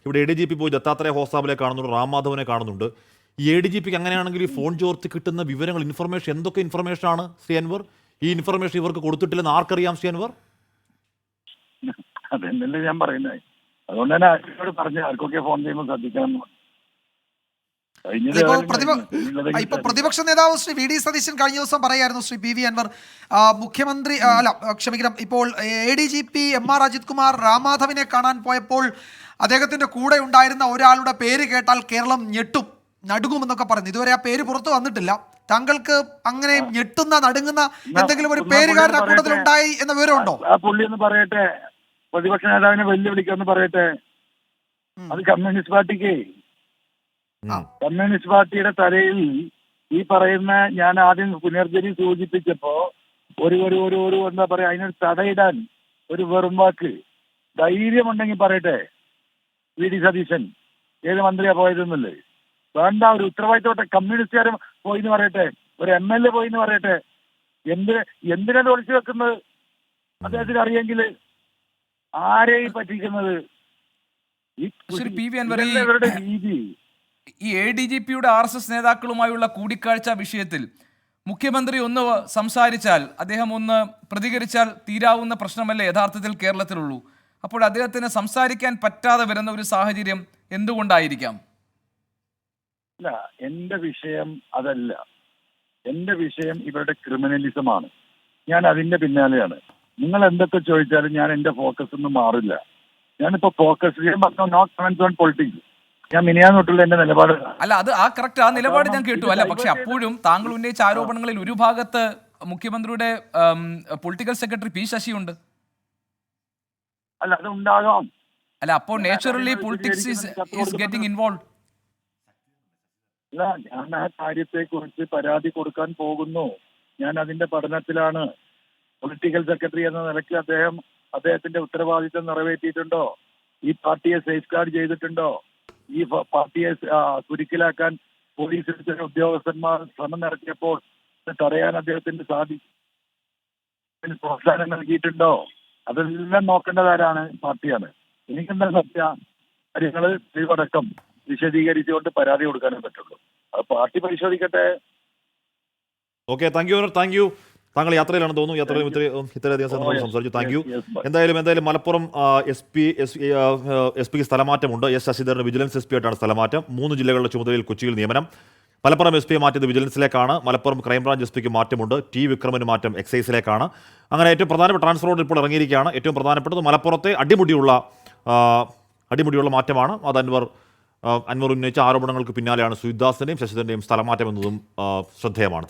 ഇവിടെ ADGP പോയി ദത്താത്രേയ ഹോസാബിലെ കാണുന്നുണ്ട്, റാം മാധവനെ കാണുന്നുണ്ട്. ഈ ADGPക്ക് അങ്ങനെയാണെങ്കിൽ ഈ ഫോൺ ചോർത്തി കിട്ടുന്ന വിവരങ്ങൾ, ഇൻഫർമേഷൻ, എന്തൊക്കെ ഇൻഫർമേഷനാണ് ശ്രീ അൻവർ? ഈ ഇൻഫർമേഷൻ ഇവർക്ക് കൊടുത്തിട്ടില്ലെന്ന് ആർക്കറിയാം ശ്രീ അൻവർ? അതെന്നല്ലേ ഞാൻ പറയുന്നത്. അതുകൊണ്ട് തന്നെ ആരോട് പറഞ്ഞു ആർക്കൊക്കെ ഫോൺ ചെയ്യുമ്പോൾ ശ്രദ്ധിക്കണം. ഇപ്പൊ പ്രതിപക്ഷ നേതാവ് ശ്രീ VD സതീശൻ കഴിഞ്ഞ ദിവസം പറയായിരുന്നു, ശ്രീ PV അൻവർ, മുഖ്യമന്ത്രി ക്ഷമിക്കണം, ഇപ്പോൾ ADGP MR അജിത് കുമാർ രാംമാധവനെ കാണാൻ പോയപ്പോൾ അദ്ദേഹത്തിന്റെ കൂടെ ഉണ്ടായിരുന്ന ഒരാളുടെ പേര് കേട്ടാൽ കേരളം ഞെട്ടും, നടുങ്ങുമെന്നൊക്കെ പറഞ്ഞു. ഇതുവരെ ആ പേര് പുറത്തു വന്നിട്ടില്ല. താങ്കൾക്ക് അങ്ങനെ ഞെട്ടുന്ന, നടുങ്ങുന്ന എന്തെങ്കിലും ഒരു പേരുകാരൻ ആ കൂട്ടത്തിൽ ഉണ്ടായി എന്ന വിവരമുണ്ടോ? ആ പുള്ളി ഒന്ന് പറയട്ടെ, പ്രതിപക്ഷ നേതാവിനെ വെല്ലുവിളിക്കാന്ന് പറയട്ടെ. അത് കമ്മ്യൂണിസ്റ്റ് പാർട്ടിക്ക്, കമ്മ്യൂണിസ്റ്റ് പാർട്ടിയുടെ തലയിൽ ഈ പറയുന്ന, ഞാൻ ആദ്യം പുനർജനി സൂചിപ്പിച്ചപ്പോ ഒരു എന്താ പറയാ, അതിനൊരു തടയിടാൻ ഒരു വെറും വാക്ക് ധൈര്യമുണ്ടെങ്കിൽ പറയട്ടെ. VD സതീശൻ ഏത് മന്ത്രിയാ പോയതെന്നല്ലേ? വേണ്ട, ഒരു ഉത്തരവാദിത്തപ്പെട്ട കമ്മ്യൂണിസ്റ്റുകാരും പോയിന്ന് പറയട്ടെ, ഒരു MLA പോയിന്ന് പറയട്ടെ. എന്തിനാണ് ഒളിച്ചു വെക്കുന്നത്? അദ്ദേഹത്തിന് അറിയെങ്കിൽ ആരെയും പറ്റിക്കുന്നത് ഇവരുടെ രീതി. ഈ ADGPയുടെ RSS നേതാക്കളുമായുള്ള കൂടിക്കാഴ്ച വിഷയത്തിൽ മുഖ്യമന്ത്രി ഒന്ന് സംസാരിച്ചാൽ, അദ്ദേഹം ഒന്ന് പ്രതികരിച്ചാൽ തീരാവുന്ന പ്രശ്നമല്ലേ യഥാർത്ഥത്തിൽ കേരളത്തിലുള്ളൂ? അപ്പോൾ അദ്ദേഹത്തിന് സംസാരിക്കാൻ പറ്റാതെ വരുന്ന ഒരു സാഹചര്യം എന്തുകൊണ്ടായിരിക്കാം? അല്ല, എന്റെ വിഷയം അതല്ല. എന്റെ വിഷയം ഇവരുടെ ക്രിമിനലിസമാണ്. ഞാൻ അതിന്റെ പിന്നാലെയാണ്. നിങ്ങൾ എന്തൊക്കെ ചോദിച്ചാലും ഞാൻ എന്റെ ഫോക്കസ് ഒന്നും മാറില്ല. ഞാനിപ്പോ ഫോക്കസ് ചെയ്യാൻ പറഞ്ഞു, നോട്ട് കമന്റ്സ് ഓൺ പൊളിറ്റിക്സ്. ഞാൻ മിനിയാന്നോട്ടുള്ള എന്റെ നിലപാട് അല്ല, അത് കറക്റ്റ്, ആ നിലപാട് ഞാൻ കേട്ടു. അല്ല, പക്ഷെ അപ്പോഴും താങ്കൾ ഉന്നയിച്ച ആരോപണങ്ങളിൽ ഒരു ഭാഗത്ത് മുഖ്യമന്ത്രിയുടെ പൊളിറ്റിക്കൽ സെക്രട്ടറി P ശശി ഉണ്ട്. അല്ല, അത് ഉണ്ടാകാം. അല്ല, അപ്പോൾ naturally politics is getting involve. അല്ല, ഞാൻ ആ കാര്യത്തെ കുറിച്ച് പരാതി കൊടുക്കാൻ പോകുന്നു. ഞാൻ അതിന്റെ പഠനത്തിലാണ്. പൊളിറ്റിക്കൽ സെക്രട്ടറി എന്ന നിലയ്ക്ക് അദ്ദേഹത്തിന്റെ ഉത്തരവാദിത്തം നിറവേറ്റിയിട്ടുണ്ടോ? ഈ പാർട്ടിയെ സേഫ് ഗാർഡ് ചെയ്തിട്ടുണ്ടോ? ഈ പാർട്ടിയെ കുരുക്കിലാക്കാൻ പോലീസ് ഉദ്യോഗസ്ഥന്മാർ ശ്രമം നടത്തിയപ്പോൾ തടയാൻ അദ്ദേഹത്തിന് പ്രോത്സാഹനം നൽകിയിട്ടുണ്ടോ? അതെല്ലാം നോക്കേണ്ടതാരാണ്? പാർട്ടിയാണ്. എനിക്കെന്താ കാര്യങ്ങൾ ഇവടക്കം വിശദീകരിച്ചുകൊണ്ട് പരാതി കൊടുക്കാനേ പറ്റുള്ളൂ. അത് പാർട്ടി പരിശോധിക്കട്ടെ. Okay, thank you. താങ്കൾ യാത്രയിലാണ് തോന്നുന്നു. ഇത്രയധികം സമയം സംസാരിച്ചു. Thank you. എന്തായാലും മലപ്പുറം SP സ്ഥലമാറ്റമുണ്ട്. S ശശിധരന് വിജിലൻസ് SP ആയിട്ടാണ് സ്ഥലമാറ്റം. 3 ജില്ലകളുടെ ചുമതലയിൽ കൊച്ചിയിൽ നിയമനം. മലപ്പുറം SP മാറ്റിയത് വിജിലൻസിലേക്കാണ്. മലപ്പുറം ക്രൈംബ്രാഞ്ച് SPക്ക് മാറ്റമുണ്ട്. T വിക്രമന് മാറ്റം എക്സൈസിലേക്കാണ്. അങ്ങനെ ഏറ്റവും പ്രധാനപ്പെട്ട ട്രാൻസ്ഫർ ഇപ്പോൾ ഇറങ്ങിയിരിക്കുകയാണ്. ഏറ്റവും പ്രധാനപ്പെട്ടത് മലപ്പുറത്തെ അടിമുടിയുള്ള മാറ്റമാണ്. അത് അൻവർ ഉന്നയിച്ച ആരോപണങ്ങൾക്ക് പിന്നാലെയാണ് സുജിത് ദാസിന്റെയും ശശിധരന്റെയും സ്ഥലമാറ്റം എന്നതും ശ്രദ്ധേയമാണ്.